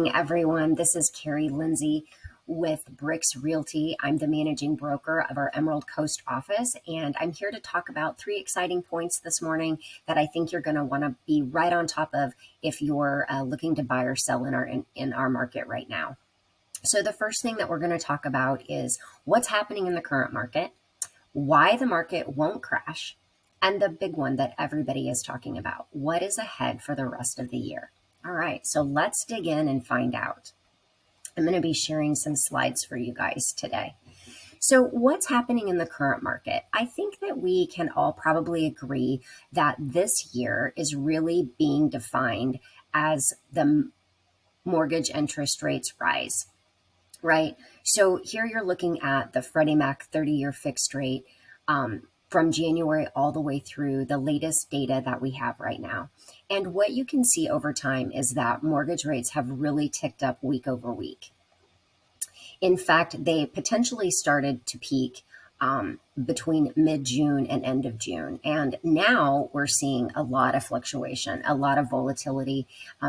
Everyone. This is Carrie Lindsay with Bricks Realty. I'm the managing broker of our Emerald Coast office, and I'm here to talk about three exciting points this morning that I think you're going to want to be right on top of if you're looking to buy or sell in our market right now. So the first thing that we're going to talk about is what's happening in the current market, why the market won't crash, and the big one that everybody is talking about, what is ahead for the rest of the year. All right, so let's dig in and find out. I'm going to be sharing some slides for you guys today. So what's happening in the current market? I think that we can all probably agree that this year is really being defined as the mortgage interest rates rise, right? So here you're looking at the Freddie Mac 30-year fixed rate from January all the way through the latest data that we have right now. And what you can see over time is that mortgage rates have really ticked up week over week. In fact, they potentially started to peak between mid-June and end of June. And now we're seeing a lot of fluctuation, a lot of volatility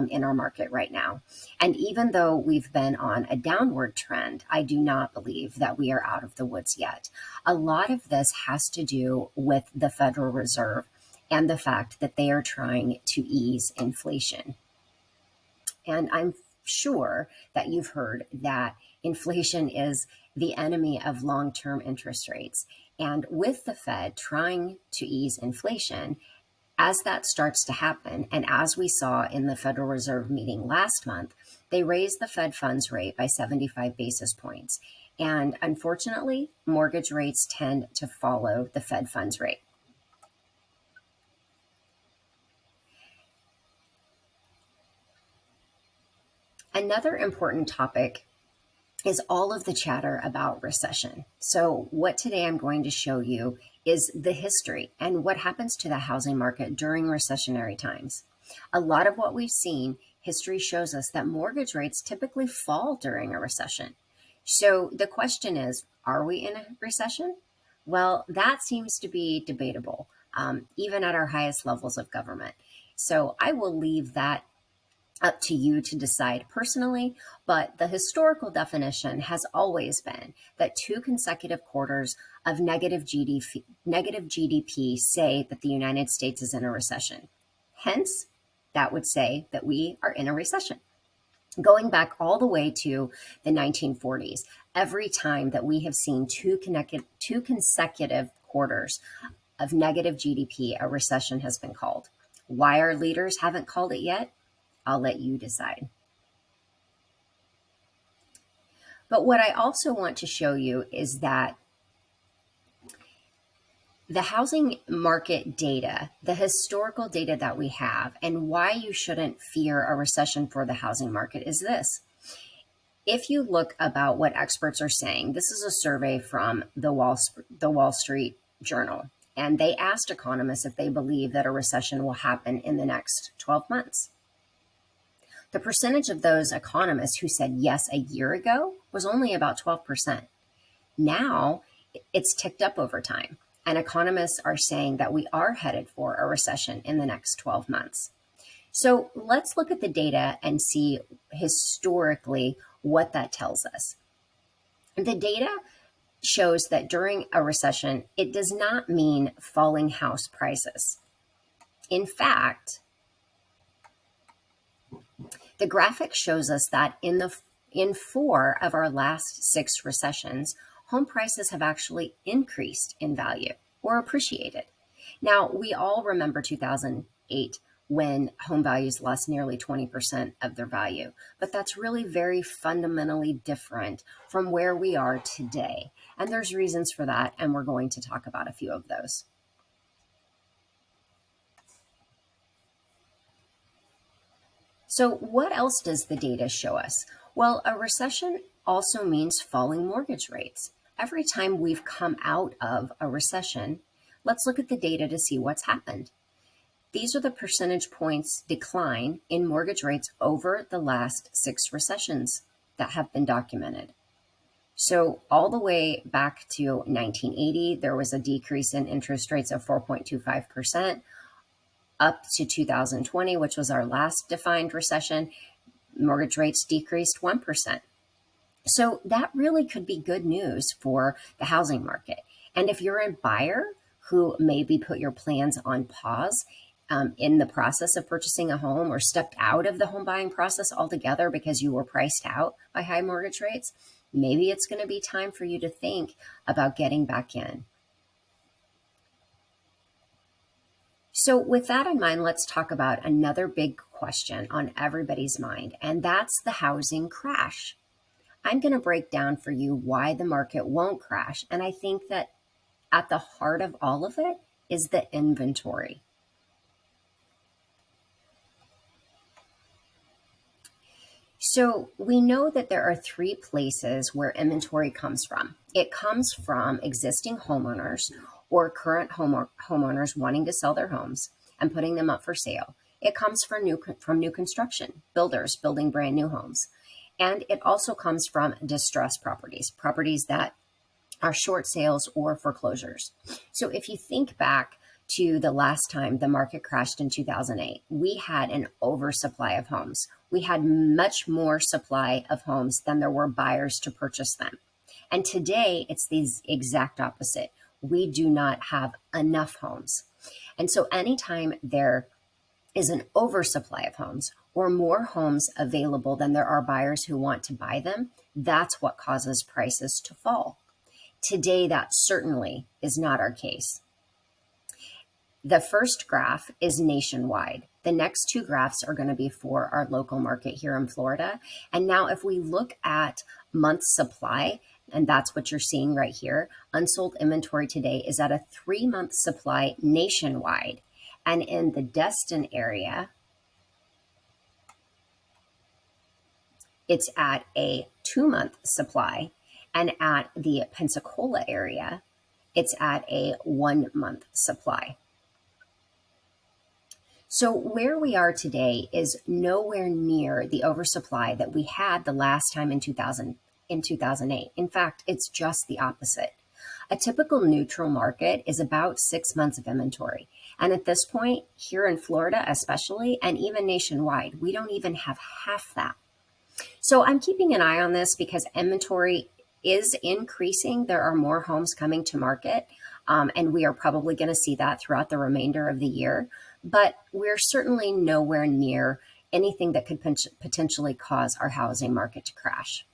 in our market right now. And even though we've been on a downward trend, I do not believe that we are out of the woods yet. A lot of this has to do with the Federal Reserve and the fact that they are trying to ease inflation. And I'm sure that you've heard that inflation is the enemy of long-term interest rates. And with the Fed trying to ease inflation, as that starts to happen, and as we saw in the Federal Reserve meeting last month, they raised the Fed funds rate by 75 basis points. And unfortunately, mortgage rates tend to follow the Fed funds rate. Another important topic is all of the chatter about recession. So what today I'm going to show you is the history and what happens to the housing market during recessionary times. A lot of what we've seen, history shows us that mortgage rates typically fall during a recession. So the question is, are we in a recession? Well, that seems to be debatable, even at our highest levels of government. So I will leave that up to you to decide personally, but the historical definition has always been that two consecutive quarters of negative GDP say that the United States is in a recession. Hence, that would say that we are in a recession. Going back all the way to the 1940s, every time that we have seen two consecutive quarters of negative GDP, a recession has been called. Why our leaders haven't called it yet? I'll let you decide. But what I also want to show you is that the housing market data, the historical data that we have, and why you shouldn't fear a recession for the housing market is this. If you look about what experts are saying, this is a survey from the Wall Street Journal, and they asked economists if they believe that a recession will happen in the next 12 months. The percentage of those economists who said yes a year ago was only about 12%. Now it's ticked up over time, and economists are saying that we are headed for a recession in the next 12 months. So let's look at the data and see historically what that tells us. The data shows that during a recession, it does not mean falling house prices. In fact, the graphic shows us that in 4 of our last 6 recessions, home prices have actually increased in value or appreciated. Now, we all remember 2008 when home values lost nearly 20% of their value, but that's really very fundamentally different from where we are today. And there's reasons for that, and we're going to talk about a few of those. So what else does the data show us? Well, a recession also means falling mortgage rates. Every time we've come out of a recession, let's look at the data to see what's happened. These are the percentage points decline in mortgage rates over the last 6 recessions that have been documented. So all the way back to 1980, there was a decrease in interest rates of 4.25%. Up to 2020, which was our last defined recession, mortgage rates decreased 1%. So that really could be good news for the housing market. And if you're a buyer who maybe put your plans on pause in the process of purchasing a home, or stepped out of the home buying process altogether because you were priced out by high mortgage rates, maybe it's going to be time for you to think about getting back in. So with that in mind, let's talk about another big question on everybody's mind, and that's the housing crash. I'm going to break down for you why the market won't crash. And I think that at the heart of all of it is the inventory. So we know that there are three places where inventory comes from. It comes from existing homeowners or current homeowners wanting to sell their homes and putting them up for sale. It comes from new construction, builders building brand new homes. And it also comes from distressed properties that are short sales or foreclosures. So if you think back to the last time the market crashed in 2008, we had an oversupply of homes. We had much more supply of homes than there were buyers to purchase them. And today it's the exact opposite. We do not have enough homes. And so anytime there is an oversupply of homes or more homes available than there are buyers who want to buy them, that's what causes prices to fall. Today, that certainly is not our case. The first graph is nationwide. The next two graphs are going to be for our local market here in Florida. And now if we look at months supply, and that's what you're seeing right here, unsold inventory today is at a 3-month supply nationwide. And in the Destin area, it's at a 2-month supply. And at the Pensacola area, it's at a 1-month supply. So where we are today is nowhere near the oversupply that we had the last time in 2008. In fact, it's just the opposite. A typical neutral market is about 6 months of inventory. And at this point, here in Florida especially, and even nationwide, we don't even have half that. So I'm keeping an eye on this because inventory is increasing. There are more homes coming to market, and we are probably going to see that throughout the remainder of the year. But we're certainly nowhere near anything that could potentially cause our housing market to crash.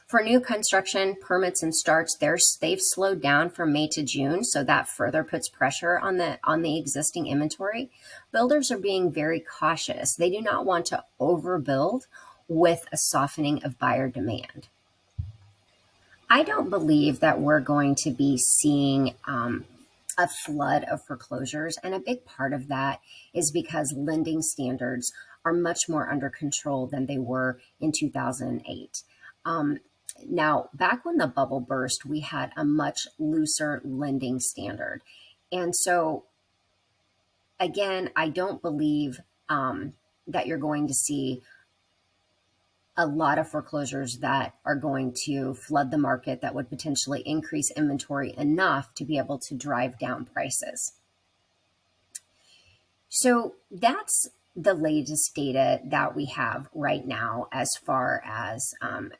For new construction, permits and starts, they've slowed down from May to June, so that further puts pressure on the existing inventory. Builders are being very cautious. They do not want to overbuild with a softening of buyer demand. I don't believe that we're going to be seeing a flood of foreclosures. And a big part of that is because lending standards are much more under control than they were in 2008. Now, back when the bubble burst, we had a much looser lending standard. And so, again, I don't believe that you're going to see a lot of foreclosures that are going to flood the market that would potentially increase inventory enough to be able to drive down prices. So that's the latest data that we have right now as far as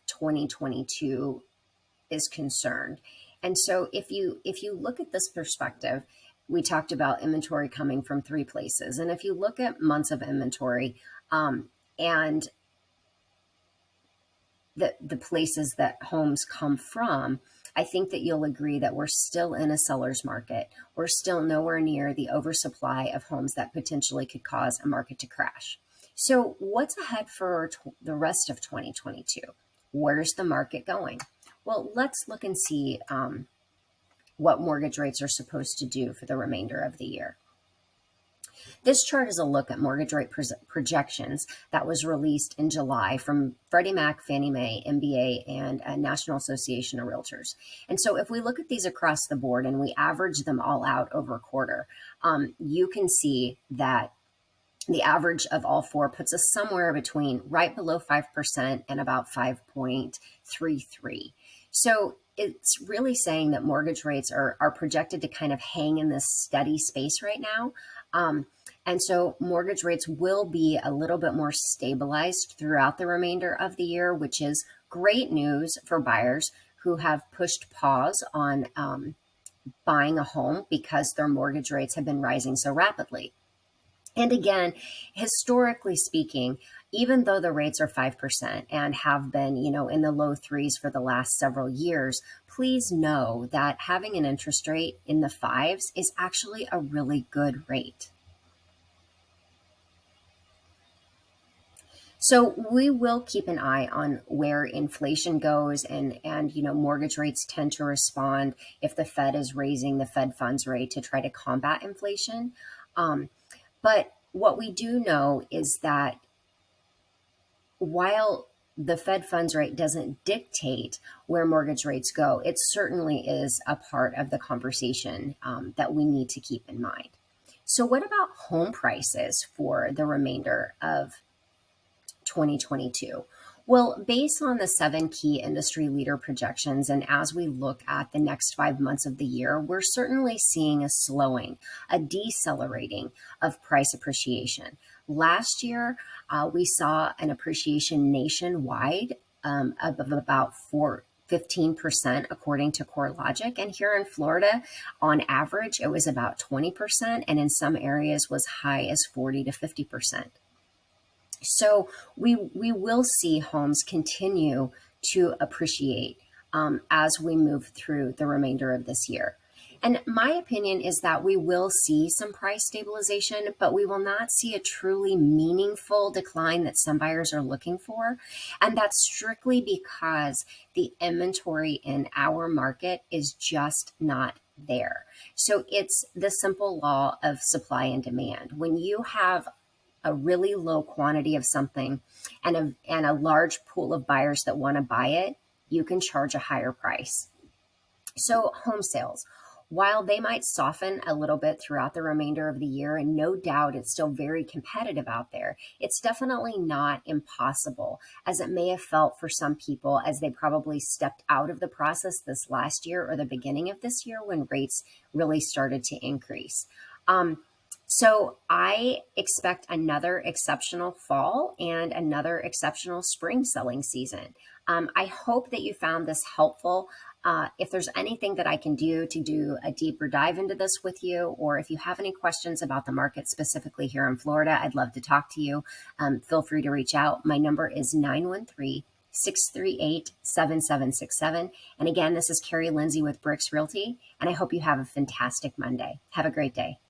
2022 is concerned. And so if you look at this perspective, we talked about inventory coming from three places. And if you look at months of inventory and the places that homes come from, I think that you'll agree that we're still in a seller's market. We're still nowhere near the oversupply of homes that potentially could cause a market to crash. So what's ahead for the rest of 2022? Where's the market going? Well, let's look and see what mortgage rates are supposed to do for the remainder of the year. This chart is a look at mortgage rate projections that was released in July from Freddie Mac, Fannie Mae, MBA, and National Association of Realtors. And so if we look at these across the board and we average them all out over a quarter, you can see that the average of all four puts us somewhere between right below 5% and about 5.33. So it's really saying that mortgage rates are projected to kind of hang in this steady space right now. And so mortgage rates will be a little bit more stabilized throughout the remainder of the year, which is great news for buyers who have pushed pause on buying a home because their mortgage rates have been rising so rapidly. And again, historically speaking, even though the rates are 5% and have been, in the low threes for the last several years, please know that having an interest rate in the fives is actually a really good rate. So we will keep an eye on where inflation goes, and mortgage rates tend to respond if the Fed is raising the Fed funds rate to try to combat inflation. But what we do know is that while the Fed funds rate doesn't dictate where mortgage rates go, it certainly is a part of the conversation that we need to keep in mind. So, what about home prices for the remainder of 2022? Well, based on the 7 key industry leader projections, and as we look at the next 5 months of the year, we're certainly seeing a slowing, a decelerating of price appreciation. Last year, we saw an appreciation nationwide of about 15%, according to CoreLogic. And here in Florida, on average, it was about 20%, and in some areas was high as 40 to 50%. So we will see homes continue to appreciate as we move through the remainder of this year. And my opinion is that we will see some price stabilization, but we will not see a truly meaningful decline that some buyers are looking for. And that's strictly because the inventory in our market is just not there. So it's the simple law of supply and demand. When you have a really low quantity of something and a large pool of buyers that want to buy it, you can charge a higher price. So home sales, while they might soften a little bit throughout the remainder of the year, and no doubt it's still very competitive out there, it's definitely not impossible, as it may have felt for some people as they probably stepped out of the process this last year or the beginning of this year when rates really started to increase. So I expect another exceptional fall and another exceptional spring selling season. I hope that you found this helpful. If there's anything that I can do to do a deeper dive into this with you, or if you have any questions about the market specifically here in Florida, I'd love to talk to you. Feel free to reach out. My number is 913-638-7767. And again, this is Carrie Lindsay with Bricks Realty, and I hope you have a fantastic Monday. Have a great day.